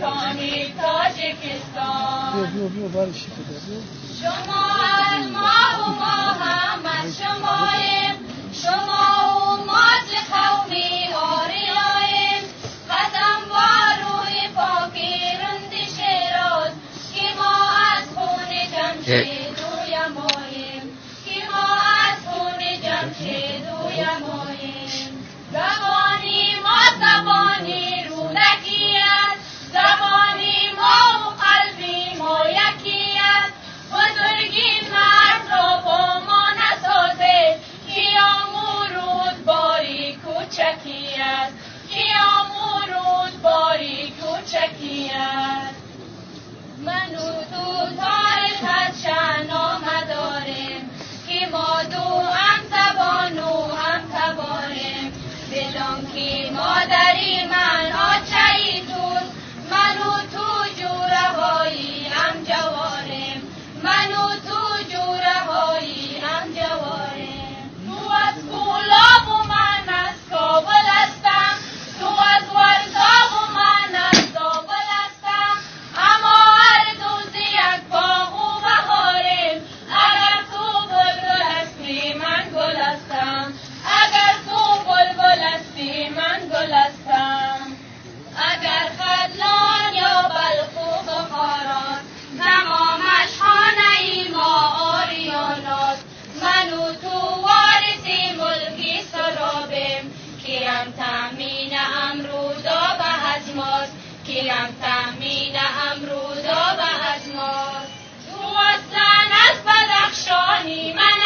کنید تاجیکستان. شما از ما و ما هم از شماییم، شما و ما ز قومی آریاییم. قدم بر روی پاکی رند شیراز که ما از خون جمشید رویماییم، که ما از خون جمشید رویماییم. زبانی ما زبانی رونقی است، زبانی ما و قلبی ما یکی است. بزرگی مرد را با ما نسازه، قیام و رود باری کوچکی است، قیام و رود باری کوچکی است. من و تو تاریخ از شاهنامه داریم که ما دو هم زبان و هم تباریم. بدان که مادری من آچه‌ای توست، من و تو جورهایی هم جواریم، من و تو جورهایی هم جواریم. تو از گلاب و من از کابل هستم، تو از ورزاب و من از زابل هستم. اما هر دو ز یک باغ و بهاریم. اگر تو بلبل هستی من گل هستم، اگر تو بلبل هستی من گل هستم. اگر خدلان یا بلخ و بخاران تمامش خانه ای ما آریاناست. من و تو وارثی ملکی سرابیم، کیم تامین امرودا به از ماست، کیم تامین امرودا به از ماست. تو اصلا از بدخشانی من